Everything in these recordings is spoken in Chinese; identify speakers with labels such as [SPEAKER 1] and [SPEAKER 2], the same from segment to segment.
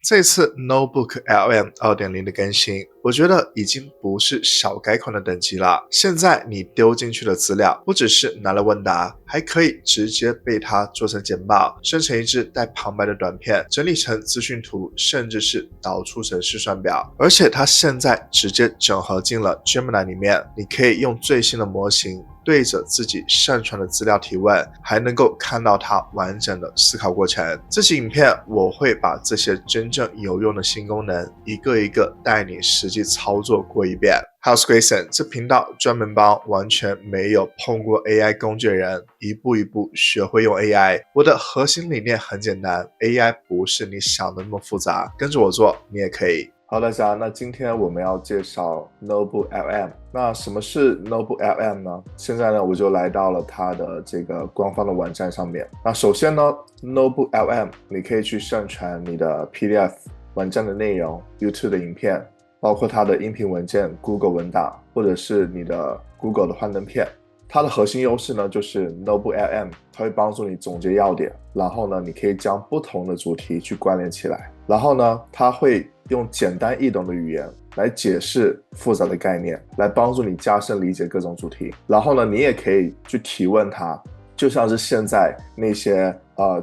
[SPEAKER 1] 这次 Notebook LM 2.0 的更新，我觉得已经不是小改款的等级了。现在你丢进去的资料，不只是拿来问答，还可以直接被它做成简报，生成一支带旁白的短片，整理成资讯图，甚至是导出成试算表。而且它现在直接整合进了 Gemini 里面，你可以用最新的模型对着自己上传的资料提问，还能够看到它完整的思考过程。这期影片我会把这些真正有用的新功能一个一个带你实际操作过一遍。How's Grayson 这频道专门帮完全没有碰过 AI 工具的人一步一步学会用 AI。我的核心理念很简单， AI 不是你想的那么复杂，跟着我做你也可以。好，大家，那今天我们要介绍 Notebook LM。那什么是 Notebook LM 呢？现在呢，我就来到了它的这个官方的网站上面。那首先呢 ，Notebook LM 你可以去上传你的 PDF 网站的内容、YouTube 的影片，包括它的音频文件、Google 文档，或者是你的 Google 的幻灯片。它的核心优势呢，就是 Notebook LM 它会帮助你总结要点，然后呢，你可以将不同的主题去关联起来，然后呢，它会用简单易懂的语言来解释复杂的概念，来帮助你加深理解各种主题。然后呢，你也可以去提问它，就像是现在那些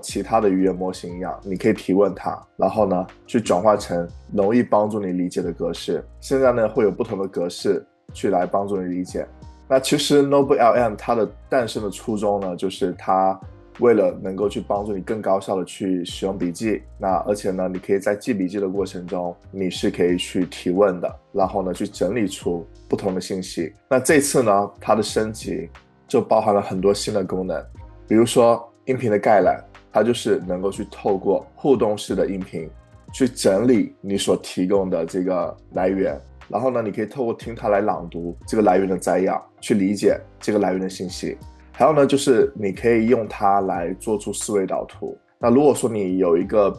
[SPEAKER 1] 其他的语言模型一样，你可以提问它，然后呢，去转化成容易帮助你理解的格式。现在呢，会有不同的格式去来帮助你理解。那其实 Notebook LM 它的诞生的初衷呢，就是它为了能够去帮助你更高效的去使用笔记，那而且呢，你可以在记笔记的过程中，你是可以去提问的，然后呢，去整理出不同的信息。那这次呢，它的升级就包含了很多新的功能，比如说音频的概览，它就是能够去透过互动式的音频去整理你所提供的这个来源。然后呢，你可以透过听它来朗读这个来源的摘要，去理解这个来源的信息。还有呢，就是你可以用它来做出思维导图。那如果说你有一个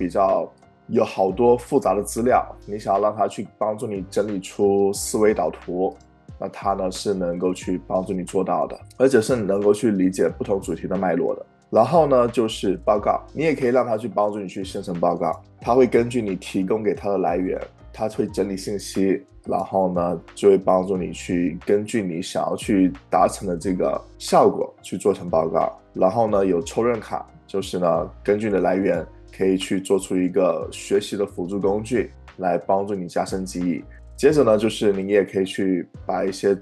[SPEAKER 1] 有好多复杂的资料，你想要让它去帮助你整理出思维导图，那它呢是能够去帮助你做到的，而且是能够去理解不同主题的脉络的。然后呢，就是报告，你也可以让它去帮助你去生成报告，它会根据你提供给它的来源，它会整理信息，然后呢，就会帮助你去根据你想要去达成的这个效果去做成报告。然后呢，有抽认卡，就是呢，根据你的来源可以去做出一个学习的辅助工具，来帮助你加深记忆。接着呢，就是你也可以去把一些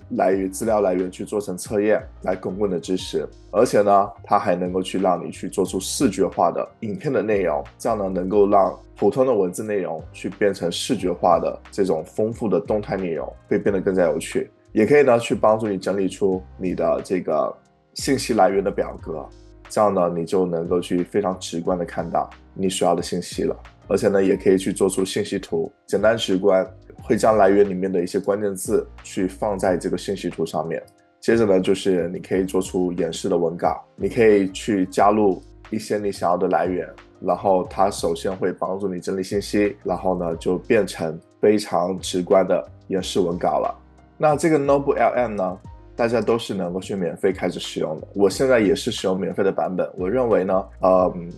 [SPEAKER 1] 资料来源去做成测验，来巩固你的知识。而且呢，它还能够去让你去做出视觉化的影片的内容，这样呢，能够让普通的文字内容去变成视觉化的这种丰富的动态内容，会变得更加有趣。也可以呢，去帮助你整理出你的这个信息来源的表格，这样呢，你就能够去非常直观的看到你需要的信息了。而且呢，也可以去做出信息图，简单直观，会将来源里面的一些关键字去放在这个信息图上面。接着呢，就是你可以做出演示的文稿，你可以去加入一些你想要的来源，然后它首先会帮助你整理信息，然后呢就变成非常直观的演示文稿了。那这个 Notebook LM 呢，大家都是能够去免费开始使用的，我现在也是使用免费的版本，我认为呢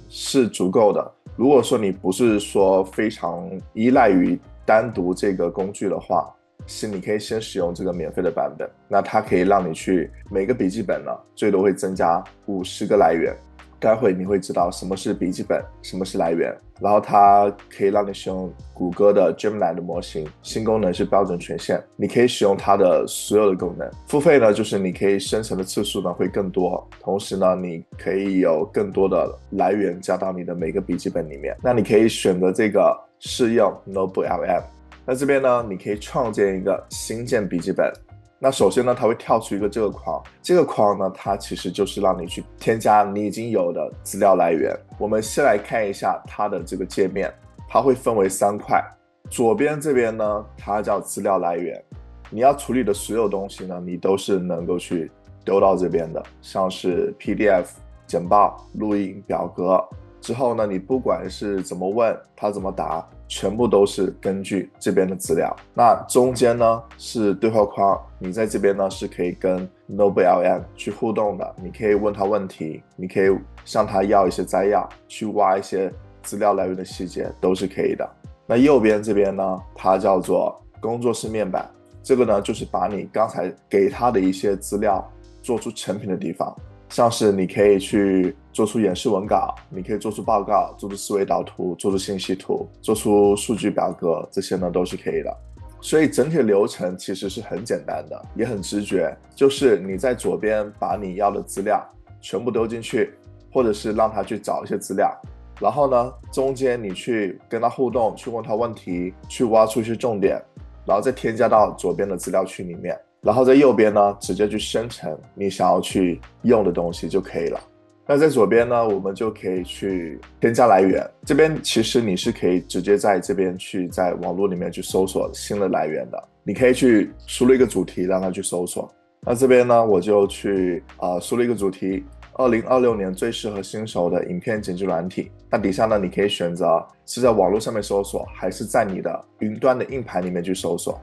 [SPEAKER 1] 是足够的。如果说你不是说非常依赖于单独这个工具的话，是你可以先使用这个免费的版本，那它可以让你去每个笔记本呢最多会增加50个来源。待会你会知道什么是笔记本，什么是来源，然后它可以让你使用谷歌的 Gemini 的模型，新功能是标准权限，你可以使用它的所有的功能。付费呢，就是你可以生成的次数呢会更多，同时呢，你可以有更多的来源加到你的每个笔记本里面。那你可以选择这个试用 Notebook LM。那这边呢，你可以创建一个新建笔记本。那首先呢，它会跳出一个这个框，这个框呢，它其实就是让你去添加你已经有的资料来源。我们先来看一下它的这个界面，它会分为3块。左边这边呢，它叫资料来源，你要处理的所有东西呢，你都是能够去丢到这边的，像是 PDF、简报、录音、表格。之后呢，你不管是怎么问，它怎么答，全部都是根据这边的资料。那中间呢是对话框，你在这边呢是可以跟 Notebook LM 去互动的，你可以问他问题，你可以向他要一些摘要，去挖一些资料来源的细节，都是可以的。那右边这边呢，它叫做工作室面板，这个呢就是把你刚才给它的一些资料做出成品的地方，像是你可以去做出演示文稿，你可以做出报告，做出思维导图，做出信息图，做出数据表格，这些呢都是可以的。所以整体流程其实是很简单的，也很直觉，就是你在左边把你要的资料全部丢进去，或者是让他去找一些资料，然后呢，中间你去跟他互动，去问他问题，去挖出一些重点，然后再添加到左边的资料区里面，然后在右边呢，直接去生成你想要去用的东西就可以了。那在左边呢，我们就可以去添加来源。这边其实你是可以直接在这边去在网络里面去搜索新的来源的。你可以去输入一个主题，让它去搜索。那这边呢，我就去输入一个主题，2026年最适合新手的影片剪辑软体。那底下呢，你可以选择是在网络上面搜索，还是在你的云端的硬盘里面去搜索。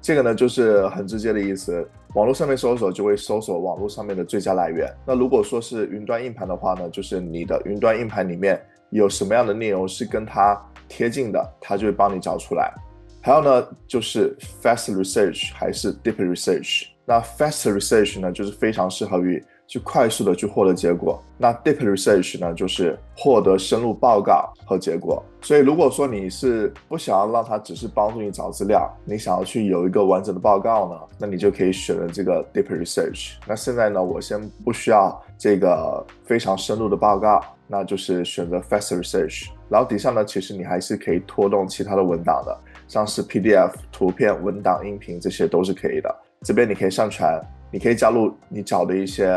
[SPEAKER 1] 这个呢就是很直接的意思，网络上面搜索就会搜索网络上面的最佳来源。那如果说是云端硬盘的话呢，就是你的云端硬盘里面有什么样的内容是跟它贴近的，它就会帮你找出来。还有呢，就是 fast research 还是 deep research。那 fast research 呢，就是非常适合于去快速的去获得结果。那 deep research 呢，就是获得深入报告和结果。所以如果说你是不想要让它只是帮助你找资料，你想要去有一个完整的报告呢，那你就可以选择这个 deep research。那现在呢，我先不需要这个非常深入的报告，那就是选择 fast research。然后底下呢，其实你还是可以拖动其他的文档的，像是 PDF、图片、文档、音频，这些都是可以的。这边你可以上传，你可以加入你找的一些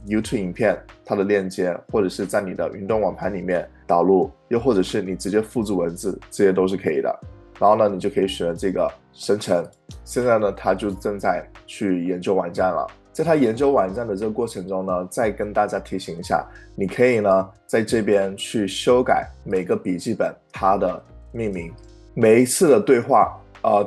[SPEAKER 1] YouTube 影片它的链接，或者是在你的云端网盘里面导入，又或者是你直接复制文字，这些都是可以的。然后呢，你就可以选这个生成。现在呢，它就正在去研究网站了。在它研究网站的这个过程中呢，再跟大家提醒一下，你可以呢在这边去修改每个笔记本它的命名，每一次的对话。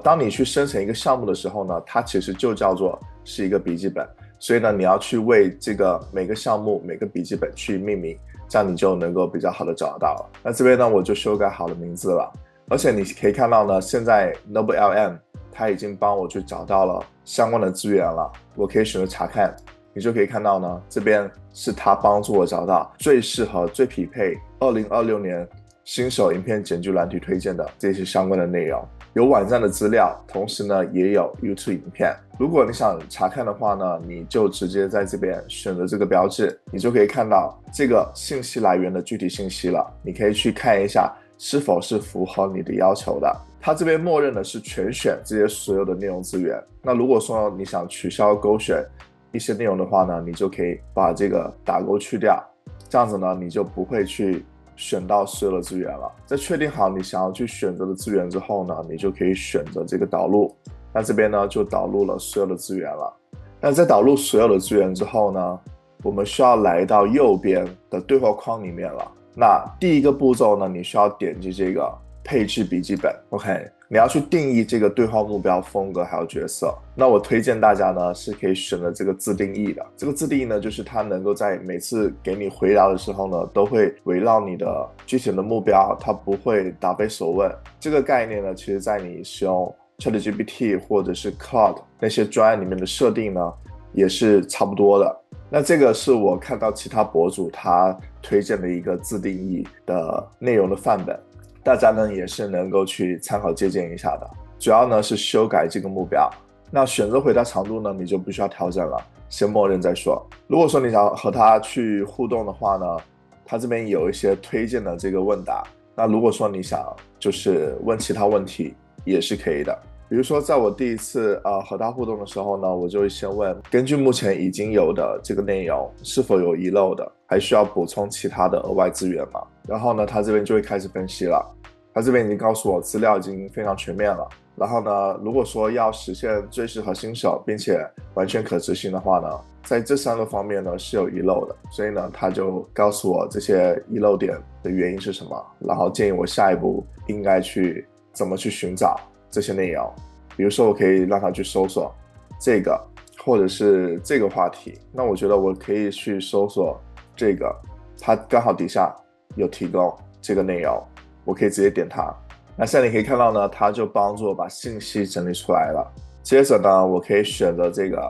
[SPEAKER 1] 当你去生成一个项目的时候呢，它其实就叫做是一个笔记本，所以呢，你要去为这个每个项目、每个笔记本去命名，这样你就能够比较好的找到了。那这边呢，我就修改好了名字了，而且你可以看到呢，现在 NobleLM 它已经帮我去找到了相关的资源了，我可以选择查看，你就可以看到呢，这边是它帮助我找到最适合、最匹配2026年新手影片剪辑软体推荐的这些相关的内容。有网站的资料，同时呢也有 YouTube 影片。如果你想查看的话呢，你就直接在这边选择这个标志，你就可以看到这个信息来源的具体信息了。你可以去看一下是否是符合你的要求的。它这边默认的是全选这些所有的内容资源。那如果说你想取消勾选一些内容的话呢，你就可以把这个打勾去掉，这样子呢你就不会去选到所有的资源了。在确定好你想要去选择的资源之后呢，你就可以选择这个导入。那这边呢就导入了所有的资源了。那在导入所有的资源之后呢，我们需要来到右边的对话框里面了。那第一个步骤呢，你需要点击这个配置笔记本 ，OK， 你要去定义这个对话目标、风格还有角色。那我推荐大家呢是可以选择这个自定义的。这个自定义呢，就是它能够在每次给你回答的时候呢，都会围绕你的具体的目标，它不会答非所问。这个概念呢，其实在你使用 ChatGPT 或者是 Claude 那些专案里面的设定呢，也是差不多的。那这个是我看到其他博主他推荐的一个自定义的内容的范本，大家呢也是能够去参考借鉴一下的。主要呢是修改这个目标。那选择回答长度呢，你就不需要调整了，先默认再说。如果说你想和他去互动的话呢，他这边有一些推荐的这个问答。那如果说你想就是问其他问题也是可以的。比如说在我第一次和他互动的时候呢，我就会先问，根据目前已经有的这个内容是否有遗漏的，还需要补充其他的额外资源吗？然后呢，他这边就会开始分析了。他这边已经告诉我资料已经非常全面了。然后呢，如果说要实现最适合新手并且完全可执行的话呢，在这3个方面呢是有遗漏的。所以呢，他就告诉我这些遗漏点的原因是什么，然后建议我下一步应该去怎么去寻找这些内容。比如说我可以让他去搜索这个或者是这个话题，那我觉得我可以去搜索这个，它刚好底下有提供这个内容，我可以直接点它，那现在你可以看到呢，它就帮助我把信息整理出来了。接着呢，我可以选择这个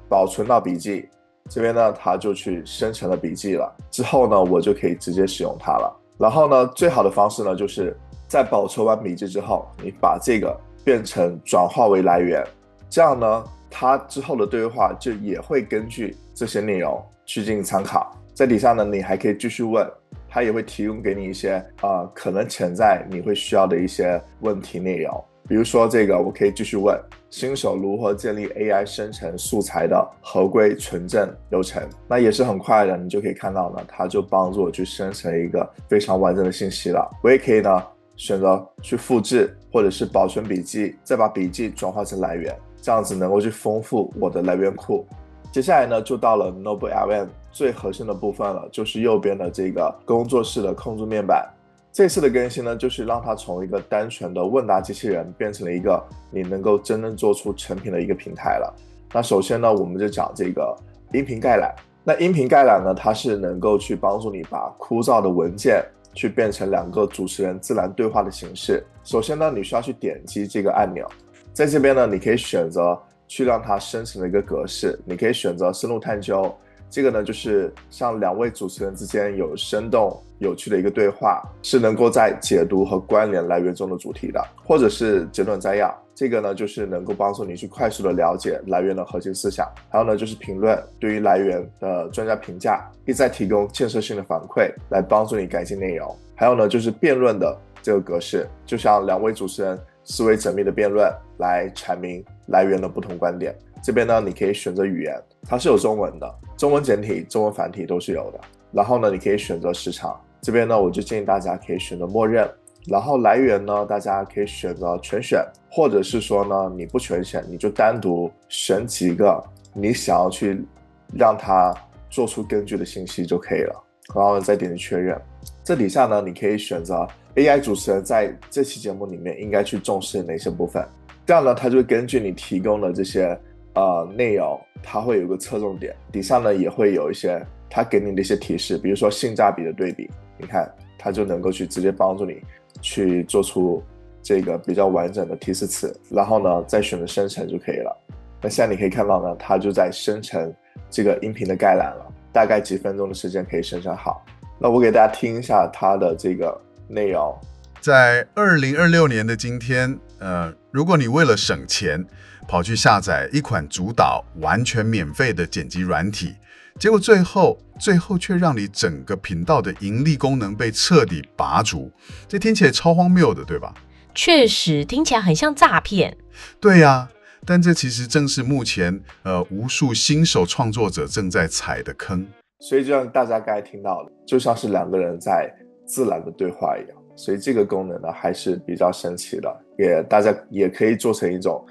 [SPEAKER 1] 保存到笔记，这边呢它就去生成了笔记了。之后呢，我就可以直接使用它了。然后呢，最好的方式呢，就是在保存完笔记之后，你把这个变成转化为来源，这样呢，它之后的对话就也会根据这些内容去进行参考。在底下呢，你还可以继续问，它也会提供给你一些可能潜在你会需要的一些问题内容。比如说这个，我可以继续问新手如何建立 AI 生成素材的合规纯正流程，那也是很快的，你就可以看到呢，它就帮助我去生成一个非常完整的信息了。我也可以呢选择去复制或者是保存笔记，再把笔记转化成来源，这样子能够去丰富我的来源库。接下来呢，就到了 NobleLM 最核心的部分了，就是右边的这个工作室的控制面板。这次的更新呢，就是让它从一个单纯的问答机器人变成了一个你能够真正做出成品的一个平台了。那首先呢，我们就讲这个音频概览。那音频概览呢，它是能够去帮助你把枯燥的文件去变成两个主持人自然对话的形式。首先呢，你需要去点击这个按钮，在这边呢，你可以选择去让它生成的一个格式，你可以选择深入探究。这个呢，就是像两位主持人之间有生动有趣的一个对话，是能够在解读和关联来源中的主题的，或者是简短摘要。这个呢，就是能够帮助你去快速的了解来源的核心思想。还有呢，就是评论，对于来源的专家评价，一再提供建设性的反馈，来帮助你改进内容。还有呢，就是辩论的这个格式，就像两位主持人思维缜密的辩论，来阐明来源的不同观点。这边呢，你可以选择语言，它是有中文的，中文简体、中文繁体都是有的。然后呢，你可以选择时长，这边呢，我就建议大家可以选择默认。然后来源呢，大家可以选择全选，或者是说呢，你不全选，你就单独选几个你想要去让它做出根据的信息就可以了。然后再点击确认。这底下呢，你可以选择 AI 主持人在这期节目里面应该去重视哪些部分，这样呢，它就会根据你提供的这些内容，它会有个侧重点，底下呢也会有一些它给你的一些提示，比如说性价比的对比，你看它就能够去直接帮助你去做出这个比较完整的提示词，然后呢再选择生成就可以了。那现在你可以看到呢，它就在生成这个音频的概览了，大概几分钟的时间可以生成好。那我给大家听一下它的这个内容。
[SPEAKER 2] 在2026年的今天，如果你为了省钱跑去下载一款主导完全免费的剪辑软体，结果最后却让你整个频道的盈利功能被彻底拔除，这听起来超荒谬的，对吧？
[SPEAKER 3] 确实听起来很像诈骗。
[SPEAKER 2] 对呀，但这其实正是目前无数新手创作者正在踩的坑。
[SPEAKER 1] 所以就像大家刚才听到的，就像是两个人在自然的对话一样。所以这个功能呢还是比较神奇的，大家也可以做成一种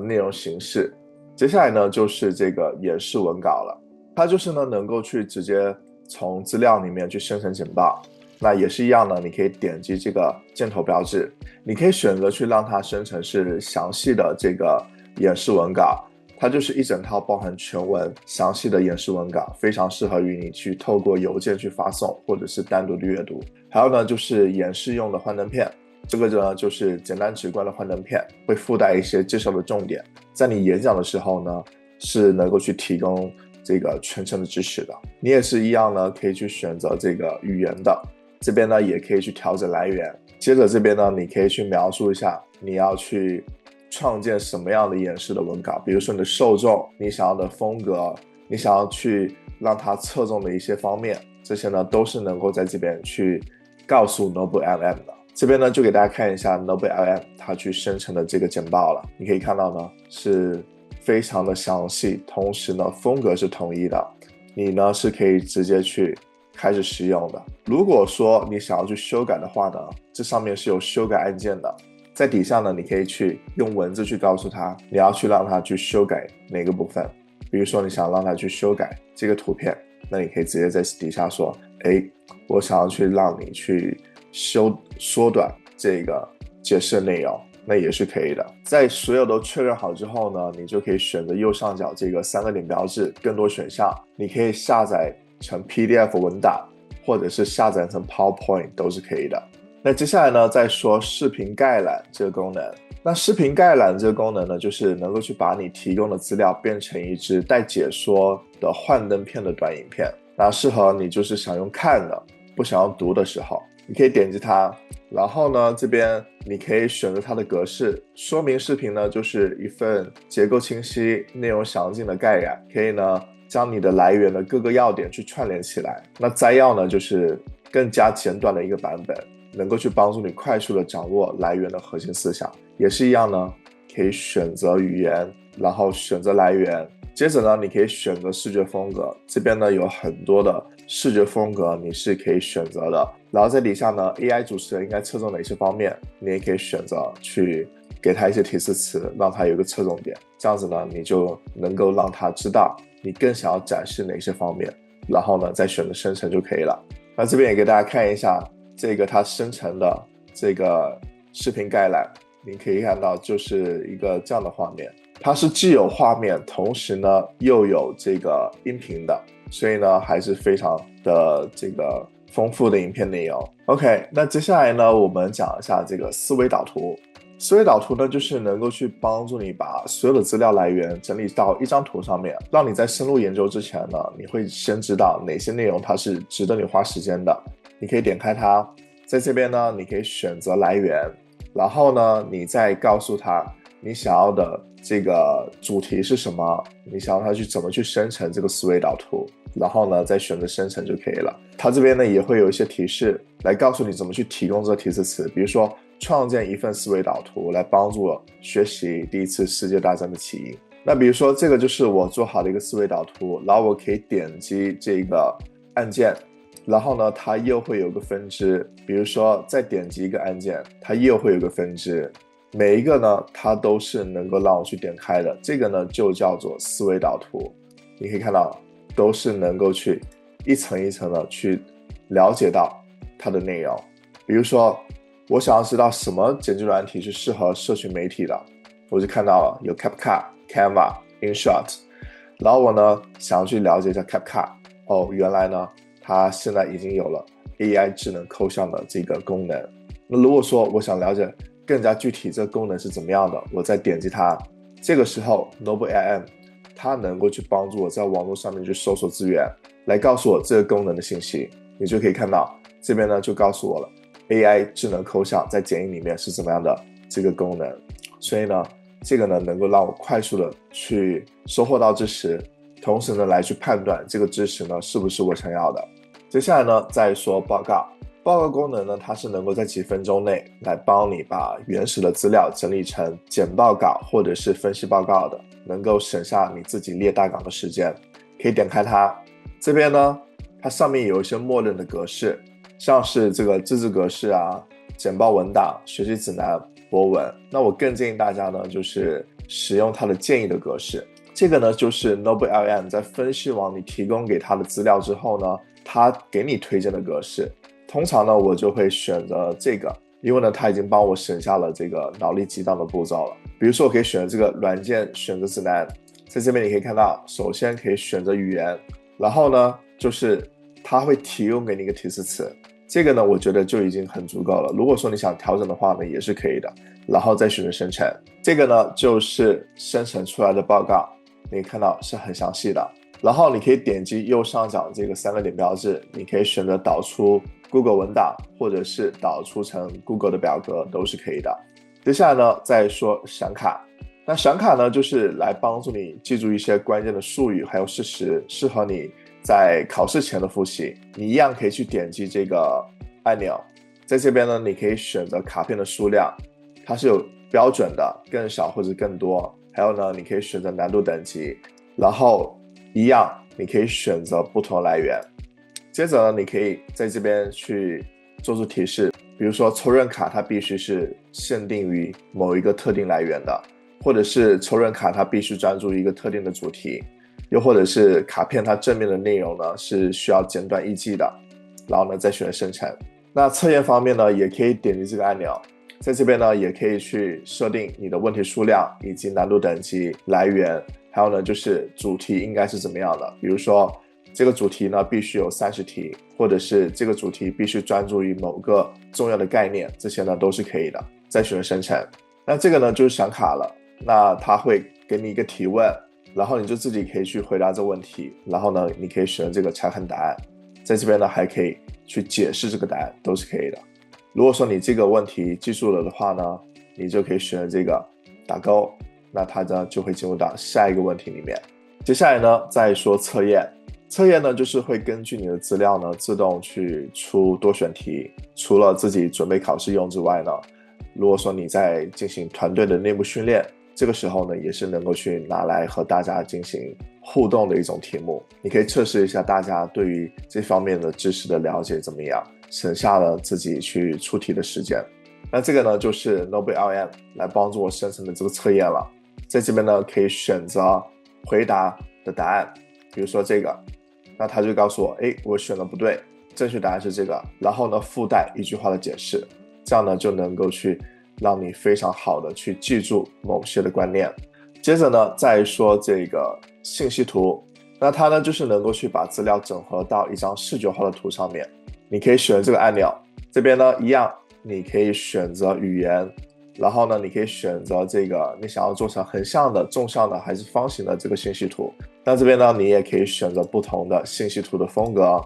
[SPEAKER 1] 内容形式。接下来呢就是这个演示文稿了，它就是呢能够去直接从资料里面去生成简报。那也是一样的，你可以点击这个箭头标志，你可以选择去让它生成是详细的这个演示文稿，它就是一整套包含全文详细的演示文稿，非常适合于你去透过邮件去发送，或者是单独的阅读。还有呢，就是演示用的幻灯片，这个呢就是简单直观的幻灯片，会附带一些介绍的重点，在你演讲的时候呢，是能够去提供这个全程的支持的。你也是一样呢，可以去选择这个语言的，这边呢也可以去调整来源。接着这边呢，你可以去描述一下你要去创建什么样的演示的文稿，比如说你的受众，你想要的风格，你想要去让它侧重的一些方面，这些呢都是能够在这边去告诉 NobleLM 的。这边呢就给大家看一下 NobleLM 它去生成的这个简报了，你可以看到呢是非常的详细，同时呢风格是统一的，你呢是可以直接去开始使用的。如果说你想要去修改的话呢，这上面是有修改按键的，在底下呢你可以去用文字去告诉他你要去让他去修改哪个部分。比如说你想让他去修改这个图片，那你可以直接在底下说，我想要去让你去缩短这个解释的内容，那也是可以的。在所有都确认好之后呢，你就可以选择右上角这个3个点标志更多选项，你可以下载成 PDF 文档，或者是下载成 PowerPoint 都是可以的。那接下来呢，再说视频概览这个功能。那视频概览这个功能呢，就是能够去把你提供的资料变成一支带解说的幻灯片的短影片，那适合你就是想用看的，不想用读的时候，你可以点击它，然后呢，这边你可以选择它的格式，说明视频呢就是一份结构清晰、内容详尽的概览，可以呢将你的来源的各个要点去串联起来。那摘要呢，就是更加简短的一个版本，能够去帮助你快速的掌握来源的核心思想。也是一样呢，可以选择语言，然后选择来源，接着呢，你可以选择视觉风格，这边呢有很多的视觉风格你是可以选择的。然后在底下呢 ，AI 主持人应该侧重哪些方面，你也可以选择去给他一些提示词，让他有一个侧重点，这样子呢，你就能够让他知道你更想要展示哪些方面，然后呢再选择生成就可以了。那这边也给大家看一下这个它生成的这个视频概览，你可以看到就是一个这样的画面，它是既有画面，同时呢又有这个音频的，所以呢还是非常的这个丰富的影片内容。OK， 那接下来呢我们讲一下这个思维导图。思维导图呢，就是能够去帮助你把所有的资料来源整理到一张图上面，让你在深入研究之前呢，你会先知道哪些内容它是值得你花时间的。你可以点开它，在这边呢，你可以选择来源，然后呢，你再告诉他你想要的这个主题是什么，你想要它去怎么去生成这个思维导图，然后呢，再选择生成就可以了。它这边呢也会有一些提示来告诉你怎么去提供这个提示词，比如说创建一份思维导图来帮助我学习第一次世界大战的起因。那比如说这个就是我做好的一个思维导图，然后我可以点击这个按键，然后呢它又会有个分支，比如说再点击一个按键，它又会有个分支，每一个呢它都是能够让我去点开的，这个呢就叫做思维导图。你可以看到都是能够去一层一层的去了解到它的内容。比如说我想要知道什么剪辑软体是适合社群媒体的，我就看到了有 CapCut、Canva、InShot， 然后我呢想要去了解一下 CapCut， 原来呢它现在已经有了 AI 智能抠像的这个功能。那如果说我想了解更加具体这个功能是怎么样的，我再点击它，这个时候 NobleAIM 它能够去帮助我在网络上面去搜索资源，来告诉我这个功能的信息。你就可以看到这边呢就告诉我了 AI 智能抠像在剪映里面是怎么样的这个功能。所以呢这个呢能够让我快速的去收获到知识，同时呢来去判断这个知识呢是不是我想要的。接下来呢再说报告。报告功能呢，它是能够在几分钟内来帮你把原始的资料整理成简报稿或者是分析报告的，能够省下你自己列大纲的时间。可以点开它，这边呢它上面有一些默认的格式，像是这个字格式啊、简报文档、学习指南、博文。那我更建议大家呢就是使用它的建议的格式，这个呢就是 NobleLM 在分析完你提供给它的资料之后呢，它给你推荐的格式。通常呢我就会选择这个，因为呢它已经帮我省下了这个脑力激荡的步骤了。比如说我可以选择这个软件选择指南，在这边你可以看到，首先可以选择语言，然后呢就是它会提供给你一个提示词，这个呢我觉得就已经很足够了。如果说你想调整的话呢也是可以的，然后再选择生成，这个呢就是生成出来的报告，你可以看到是很详细的。然后你可以点击右上角这个3个点标志，你可以选择导出 Google 文档，或者是导出成 Google 的表格，都是可以的。接下来呢再说闪卡。那闪卡呢就是来帮助你记住一些关键的术语还有事实，适合你在考试前的复习。你一样可以去点击这个按钮，在这边呢你可以选择卡片的数量，它是有标准的，更少或者更多。还有呢你可以选择难度等级，然后一样你可以选择不同来源。接着呢你可以在这边去做出提示，比如说抽认卡它必须是限定于某一个特定来源的，或者是抽认卡它必须专注于一个特定的主题，又或者是卡片它正面的内容呢是需要简短易记的，然后呢再选择生成。那测验方面呢也可以点击这个按钮，在这边呢也可以去设定你的问题数量以及难度等级、来源，还有呢就是主题应该是怎么样的。比如说这个主题呢必须有30题，或者是这个主题必须专注于某个重要的概念，这些呢都是可以的。再选择生成，那这个呢就是闪卡了，那它会给你一个提问，然后你就自己可以去回答这个问题，然后呢你可以选这个查看答案，在这边呢还可以去解释这个答案，都是可以的。如果说你这个问题记住了的话呢，你就可以选这个打勾，那它呢就会进入到下一个问题里面。接下来呢再说测验，测验呢就是会根据你的资料呢自动去出多选题，除了自己准备考试用之外呢，如果说你在进行团队的内部训练，这个时候呢也是能够去拿来和大家进行互动的一种题目，你可以测试一下大家对于这方面的知识的了解怎么样，省下了自己去出题的时间。那这个呢就是 NobleLM 来帮助我生成的这个测验了，在这边呢可以选择回答的答案，比如说这个，那他就告诉我，我选的不对，正确答案是这个，然后呢附带一句话的解释，这样呢就能够去让你非常好的去记住某些的观念。接着呢再说这个信息图，那它呢就是能够去把资料整合到一张视觉化的图上面，你可以选这个按钮，这边呢一样，你可以选择语言，然后呢你可以选择这个你想要做成横向的、纵向的还是方形的这个信息图，那这边呢你也可以选择不同的信息图的风格，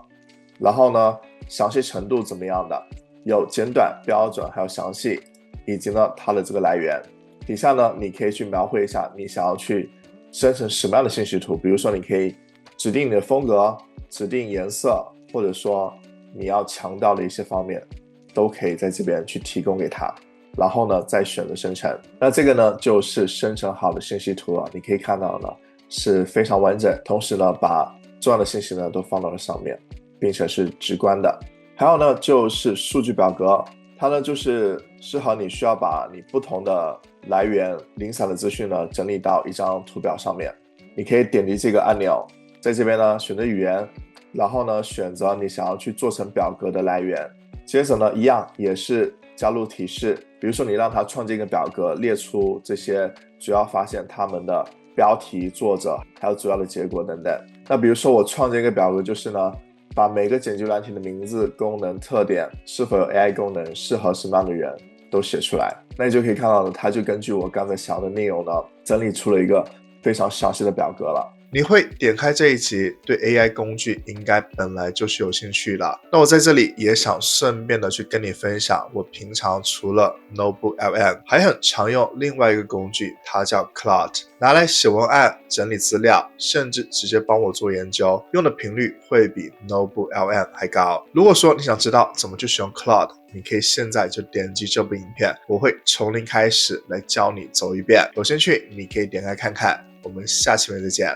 [SPEAKER 1] 然后呢详细程度怎么样的，有简短、标准还有详细，以及呢它的这个来源。底下呢你可以去描绘一下你想要去生成什么样的信息图，比如说你可以指定你的风格、指定颜色，或者说你要强调的一些方面，都可以在这边去提供给他，然后呢再选择生成。那这个呢就是生成好的信息图了，你可以看到呢是非常完整，同时呢把重要的信息呢都放到了上面，并且是直观的。还有呢就是数据表格，它呢就是适合你需要把你不同的来源零散的资讯呢整理到一张图表上面。你可以点击这个按钮，在这边呢选择语言，然后呢选择你想要去做成表格的来源，接着呢一样也是加入提示，比如说你让它创建一个表格，列出这些主要发现他们的标题、作者还有主要的结果等等。那比如说我创建一个表格，就是呢把每个剪辑软体的名字、功能、特点、是否有 AI 功能、适合什么样的人都写出来，那你就可以看到呢，它就根据我刚才想要的内容呢整理出了一个非常详细的表格了。你会点开这一集，对 AI 工具应该本来就是有兴趣的。那我在这里也想顺便的去跟你分享，我平常除了 NobleLM 还很常用另外一个工具，它叫 Claude， 拿来写文案、整理资料，甚至直接帮我做研究，用的频率会比 NobleLM 还高。如果说你想知道怎么去使用 Claude， 你可以现在就点击这部影片，我会从零开始来教你走一遍。有兴趣你可以点开看看。我们下期再见。